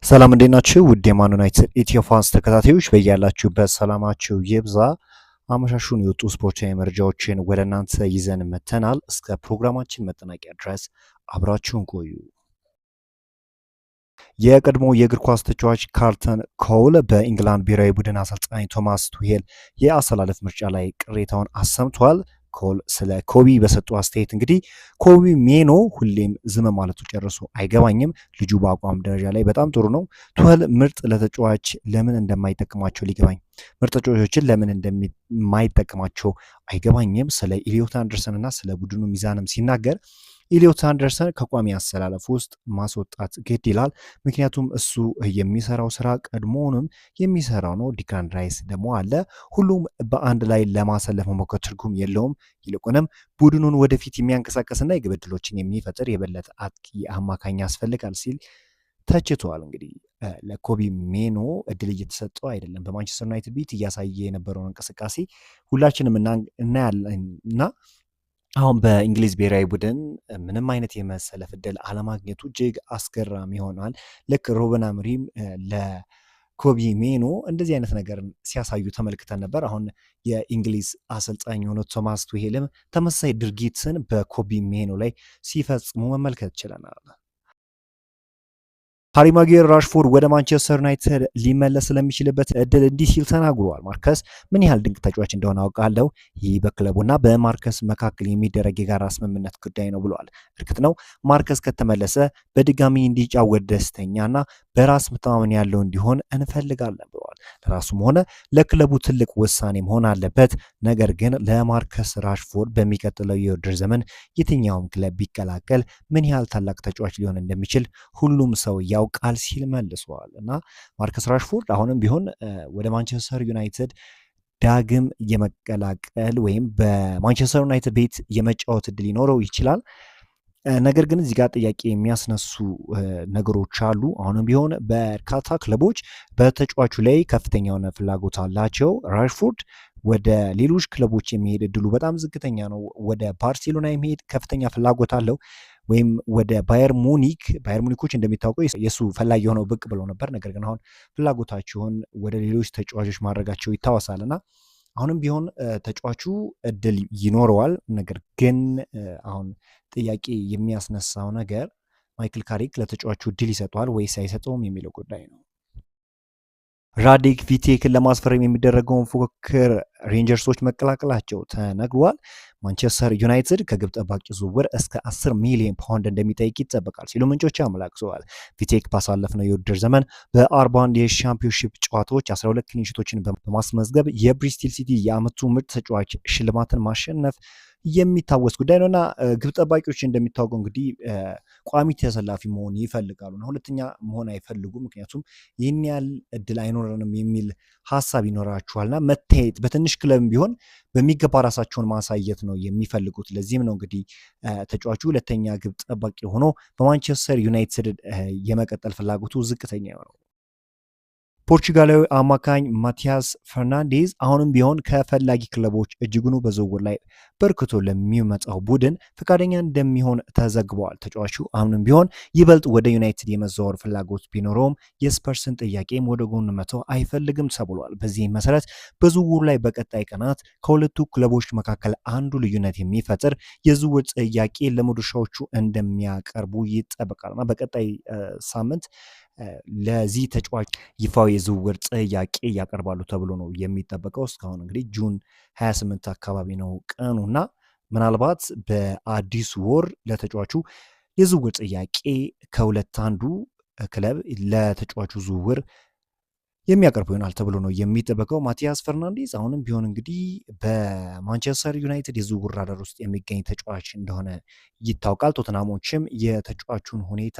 ሰላም እንዴት ናችሁ? ውድ የማን ዩናይትድ ኢትዮ ፋንስ ተከታታዮች በያላችሁበት ሰላማችሁ ይብዛ። አመሻሹን የወጡ ስፖርታዊ መረጃዎችን ወደ እናንተ ይዘን መተናል። እስከ ፕሮግራማችን መጠናቂያ ድረስ አብራችሁን ቆዩ። የቀድሞ የእግር ኳስ ተጫዋች ካርተን ኮል በኢንግላንድ ብሔራዊ ቡድን አሰልጣኝ ቶማስ ቱሄል የአሰላለፍ ምርጫ ላይ ቅሬታውን አሰምቷል። ኮል ስለ ኮቢ በሰጡ አስተያየት እንግዲህ ኮቢ ሜኖ ሁሌም ዝም ማለቱ ጨርሶ አይገባኝም። ልጁ በአቋም ደረጃ ላይ በጣም ጥሩ ነው። ቱሄል ምርጥ ለተጫዋች ለምን እንደማይጠቅማቸው ሊገባኝ ምርጥ ተጫዋቾችን ለምን እንደማይጠቅማቸው አይገባኝም። ስለ ኢሊዮት አንደርሰን እና ስለ ቡድኑ ሚዛንም ሲናገር ኢሊዮት አንደርሰን ከቋሚ አሰላለፍ ውስጥ ማስወጣት ግድ ይላል። ምክንያቱም እሱ የሚሰራው ስራ ቀድሞውንም የሚሰራው ነው። ዲክላን ራይስ ደግሞ አለ። ሁሉም በአንድ ላይ ለማሰለፍ መሞከር ትርጉም የለውም። ይልቁንም ቡድኑን ወደፊት የሚያንቀሳቀስና የግብ ዕድሎችን የሚፈጥር የበለጠ አጥቂ አማካኝ ያስፈልጋል ሲል ተችቷል። እንግዲህ ለኮቢ ሜኖ እድል እየተሰጠው አይደለም። በማንቸስተር ዩናይትድ ቤት እያሳየ የነበረውን እንቅስቃሴ ሁላችንም እናያለን እና አሁን በእንግሊዝ ብሔራዊ ቡድን ምንም አይነት የመሰለፍ እድል አለማግኘቱ እጅግ አስገራሚ ይሆናል። ልክ ሩበን አሞሪም ለኮቢ ሜኖ እንደዚህ አይነት ነገር ሲያሳዩ ተመልክተን ነበር። አሁን የእንግሊዝ አሰልጣኝ የሆኑት ቶማስ ቱሄልም ተመሳሳይ ድርጊትን በኮቢ ሜኖ ላይ ሲፈጽሙ መመልከት ችለናል። ሃሪ ማጉዌር ራሽፎርድ ወደ ማንቸስተር ዩናይትድ ሊመለስ ስለሚችልበት እድል እንዲህ ሲል ተናግሯል። ማርከስ ምን ያህል ድንቅ ተጫዋች እንደሆነ አውቃለሁ። ይህ በክለቡና በማርከስ መካከል የሚደረግ የጋራ ስምምነት ጉዳይ ነው ብለዋል። እርግጥ ነው ማርከስ ከተመለሰ በድጋሚ እንዲጫወት ደስተኛና በራስ መተማመን ያለው እንዲሆን እንፈልጋለን ብለዋል። ለራሱም ሆነ ለክለቡ ትልቅ ውሳኔ መሆን አለበት። ነገር ግን ለማርከስ ራሽፎርድ በሚቀጥለው የውድድር ዘመን የትኛውም ክለብ ቢቀላቀል ምን ያህል ታላቅ ተጫዋች ሊሆን እንደሚችል ሁሉም ሰው ቃል ሲል መልሷል። እና ማርከስ ራሽፎርድ አሁንም ቢሆን ወደ ማንቸስተር ዩናይትድ ዳግም የመቀላቀል ወይም በማንቸስተር ዩናይትድ ቤት የመጫወት እድል ሊኖረው ይችላል። ነገር ግን እዚህ ጋር ጥያቄ የሚያስነሱ ነገሮች አሉ። አሁንም ቢሆን በርካታ ክለቦች በተጫዋቹ ላይ ከፍተኛ የሆነ ፍላጎት አላቸው። ራሽፎርድ ወደ ሌሎች ክለቦች የሚሄድ እድሉ በጣም ዝቅተኛ ነው። ወደ ባርሴሎና የሚሄድ ከፍተኛ ፍላጎት አለው ወይም ወደ ባየር ሙኒኮች እንደሚታወቀው የእሱ ፈላጊ የሆነው ብቅ ብለው ነበር። ነገር ግን አሁን ፍላጎታቸውን ወደ ሌሎች ተጫዋቾች ማድረጋቸው ይታወሳል እና አሁንም ቢሆን ተጫዋቹ እድል ይኖረዋል። ነገር ግን አሁን ጥያቄ የሚያስነሳው ነገር ማይክል ካሪክ ለተጫዋቹ እድል ይሰጠዋል ወይስ አይሰጠውም የሚለው ጉዳይ ነው። ራዲክ ቪቴክን ለማስፈረም የሚደረገውን ፉክክር ሬንጀርሶች መቀላቀላቸው ተነግሯል። ማንቸስተር ዩናይትድ ከግብ ጠባቂ ዝውውር እስከ 10 ሚሊዮን ፓውንድ እንደሚጠይቅ ይጠበቃል ሲሉ ምንጮች አመላክተዋል። ቪቴክ ባሳለፍነው የውድድር ዘመን በ41 የሻምፒዮንሺፕ ጨዋታዎች 12 ክሊንሺቶችን በማስመዝገብ የብሪስቶል ሲቲ የዓመቱ ምርጥ ተጫዋች ሽልማትን ማሸነፍ የሚታወስ ጉዳይ ነውና ግብ ጠባቂዎች እንደሚታወቀው እንግዲህ ቋሚ ተሰላፊ መሆን ይፈልጋሉና ሁለተኛ መሆን አይፈልጉም። ምክንያቱም ይህን ያህል እድል አይኖረንም የሚል ሀሳብ ይኖራቸዋልና መታየት በትንሽ ክለብ ቢሆን በሚገባ ራሳቸውን ማሳየት ነው የሚፈልጉት። ለዚህም ነው እንግዲህ ተጫዋቹ ሁለተኛ ግብ ጠባቂ ሆኖ በማንቸስተር ዩናይትድ የመቀጠል ፍላጎቱ ዝቅተኛ የሆነው። ፖርቹጋላዊ አማካኝ ማቲያስ ፈርናንዴዝ አሁንም ቢሆን ከፈላጊ ክለቦች እጅጉኑ በዝውውር ላይ በርክቶ ለሚመጣው ቡድን ፈቃደኛ እንደሚሆን ተዘግቧል። ተጫዋቹ አሁንም ቢሆን ይበልጥ ወደ ዩናይትድ የመዘዋወር ፍላጎት ቢኖረውም የስፐርስን ጥያቄም ወደ ጎን መተው አይፈልግም ተብሏል። በዚህም መሰረት በዝውውሩ ላይ በቀጣይ ቀናት ከሁለቱ ክለቦች መካከል አንዱ ልዩነት የሚፈጥር የዝውውር ጥያቄ ለመድረሻዎቹ እንደሚያቀርቡ ይጠበቃልና በቀጣይ ሳምንት ለዚህ ተጫዋች ይፋዊ የዝውውር ጥያቄ ያቀርባሉ ተብሎ ነው የሚጠበቀው። እስካሁን እንግዲህ ጁን 28 አካባቢ ነው ቀኑና ምናልባት በአዲሱ ወር ለተጫዋቹ የዝውውር ጥያቄ ከሁለት አንዱ ክለብ ለተጫዋቹ ዝውውር የሚያቀርቡ ይሆናል ተብሎ ነው የሚጠበቀው። ማቲያስ ፈርናንዴዝ አሁንም ቢሆን እንግዲህ በማንቸስተር ዩናይትድ የዝውውር ራዳር ውስጥ የሚገኝ ተጫዋች እንደሆነ ይታወቃል። ቶተናሞችም የተጫዋቹን ሁኔታ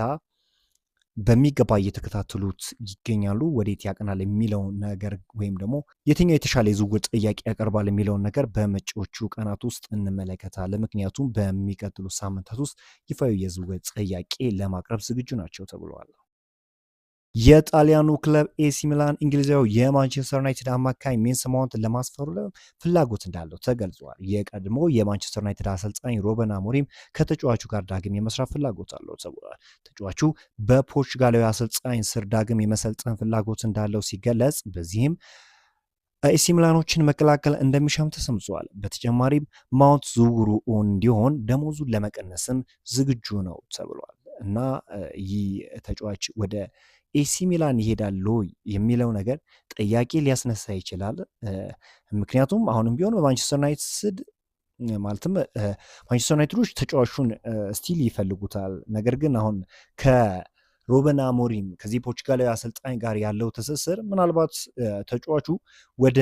በሚገባ እየተከታተሉት ይገኛሉ። ወዴት ያቀናል የሚለውን ነገር ወይም ደግሞ የትኛው የተሻለ የዝውውር ጥያቄ ያቀርባል የሚለውን ነገር በመጪዎቹ ቀናት ውስጥ እንመለከታለን። ምክንያቱም በሚቀጥሉት ሳምንታት ውስጥ ይፋዊ የዝውውር ጥያቄ ለማቅረብ ዝግጁ ናቸው ተብለዋል። የጣሊያኑ ክለብ ኤሲ ሚላን እንግሊዛዊ የማንቸስተር ዩናይትድ አማካኝ ሜሰን ማውንትን ለማስፈረም ፍላጎት እንዳለው ተገልጿል። የቀድሞ የማንቸስተር ዩናይትድ አሰልጣኝ ሩበን አሞሪም ከተጫዋቹ ጋር ዳግም የመስራት ፍላጎት አለው ተብሏል። ተጫዋቹ በፖርቹጋላዊ አሰልጣኝ ስር ዳግም የመሰልጠን ፍላጎት እንዳለው ሲገለጽ፣ በዚህም ኤሲ ሚላኖችን መቀላቀል እንደሚሻም ተሰምጿል። በተጨማሪም ማውንት ዝውውሩ እንዲሆን ደሞዙን ለመቀነስም ዝግጁ ነው ተብሏል እና ይህ ተጫዋች ወደ ኤሲ ሚላን ይሄዳሉ የሚለው ነገር ጥያቄ ሊያስነሳ ይችላል። ምክንያቱም አሁንም ቢሆን በማንቸስተር ዩናይትድ ማለትም ማንቸስተር ዩናይትዶች ተጫዋቹን ስቲል ይፈልጉታል። ነገር ግን አሁን ከሩበን አሞሪም ከዚህ ፖርቹጋላዊ አሰልጣኝ ጋር ያለው ትስስር ምናልባት ተጫዋቹ ወደ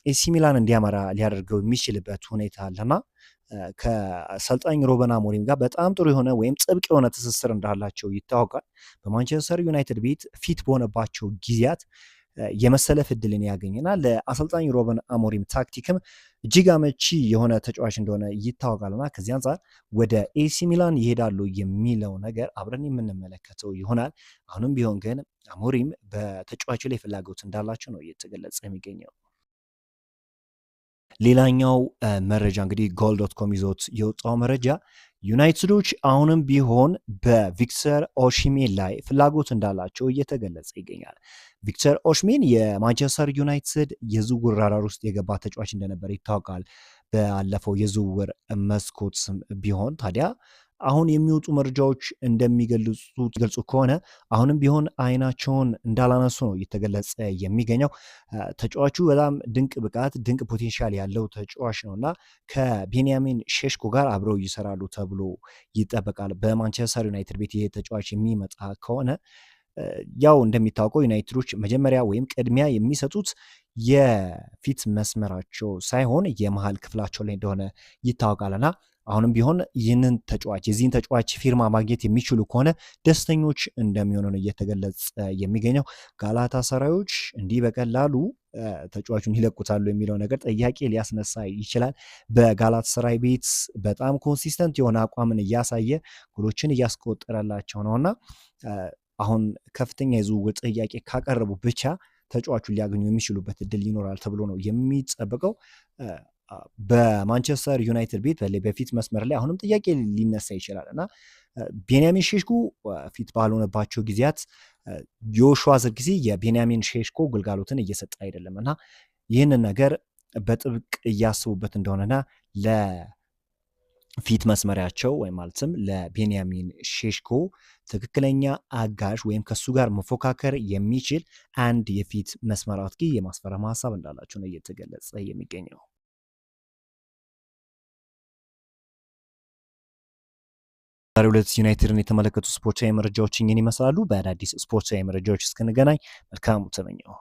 ኤሲ ሚላን እንዲያመራ ሊያደርገው የሚችልበት ሁኔታ አለና ከአሰልጣኝ ሩበን አሞሪም ጋር በጣም ጥሩ የሆነ ወይም ጥብቅ የሆነ ትስስር እንዳላቸው ይታወቃል። በማንቸስተር ዩናይትድ ቤት ፊት በሆነባቸው ጊዜያት የመሰለፍ እድልን ያገኝና ለአሰልጣኝ ሩበን አሞሪም ታክቲክም እጅግ አመቺ የሆነ ተጫዋች እንደሆነ ይታወቃልና ከዚህ አንጻር ወደ ኤሲ ሚላን ይሄዳሉ የሚለው ነገር አብረን የምንመለከተው ይሆናል። አሁንም ቢሆን ግን አሞሪም በተጫዋቹ ላይ ፍላጎት እንዳላቸው ነው እየተገለጸ የሚገኘው። ሌላኛው መረጃ እንግዲህ ጎል ዶት ኮም ይዞት የወጣው መረጃ ዩናይትዶች አሁንም ቢሆን በቪክተር ኦሽሜን ላይ ፍላጎት እንዳላቸው እየተገለጸ ይገኛል። ቪክተር ኦሽሜን የማንቸስተር ዩናይትድ የዝውውር ራዳር ውስጥ የገባ ተጫዋች እንደነበር ይታወቃል። ባለፈው የዝውውር መስኮት ቢሆን ታዲያ አሁን የሚወጡ መረጃዎች እንደሚገልጹ ከሆነ አሁንም ቢሆን አይናቸውን እንዳላነሱ ነው እየተገለጸ የሚገኘው። ተጫዋቹ በጣም ድንቅ ብቃት፣ ድንቅ ፖቴንሻል ያለው ተጫዋች ነው እና ከቤንያሚን ሼሽኮ ጋር አብረው ይሰራሉ ተብሎ ይጠበቃል። በማንቸስተር ዩናይትድ ቤት ይሄ ተጫዋች የሚመጣ ከሆነ ያው እንደሚታወቀው ዩናይትዶች መጀመሪያ ወይም ቅድሚያ የሚሰጡት የፊት መስመራቸው ሳይሆን የመሃል ክፍላቸው ላይ እንደሆነ ይታወቃልና አሁንም ቢሆን ይህንን ተጫዋች የዚህን ተጫዋች ፊርማ ማግኘት የሚችሉ ከሆነ ደስተኞች እንደሚሆኑ ነው እየተገለጸ የሚገኘው። ጋላታ ሰራዮች እንዲህ በቀላሉ ተጫዋቹን ይለቁታሉ የሚለው ነገር ጥያቄ ሊያስነሳ ይችላል። በጋላት ሰራይ ቤት በጣም ኮንሲስተንት የሆነ አቋምን እያሳየ ጎሎችን እያስቆጠረላቸው ነውና አሁን ከፍተኛ የዝውውር ጥያቄ ካቀረቡ ብቻ ተጫዋቹን ሊያገኙ የሚችሉበት እድል ይኖራል ተብሎ ነው የሚጠበቀው። በማንቸስተር ዩናይትድ ቤት በፊት መስመር ላይ አሁንም ጥያቄ ሊነሳ ይችላል እና ቤንያሚን ሼሽኮ ፊት ባልሆነባቸው ጊዜያት ጆሹዋ ዝርክዚ የቤንያሚን ሼሽኮ ግልጋሎትን እየሰጠ አይደለም እና ይህንን ነገር በጥብቅ እያስቡበት እንደሆነና ለፊት መስመሪያቸው ወይም ማለትም ለቤንያሚን ሼሽኮ ትክክለኛ አጋዥ ወይም ከሱ ጋር መፎካከር የሚችል አንድ የፊት መስመር አጥቂ የማስፈረም ሀሳብ እንዳላቸው ነው እየተገለጸ የሚገኘው። ዛሬ ሁለት ዩናይትድን የተመለከቱ ስፖርታዊ መረጃዎች ይህን ይመስላሉ። በአዳዲስ ስፖርታዊ መረጃዎች እስክንገናኝ መልካም ተመኘው።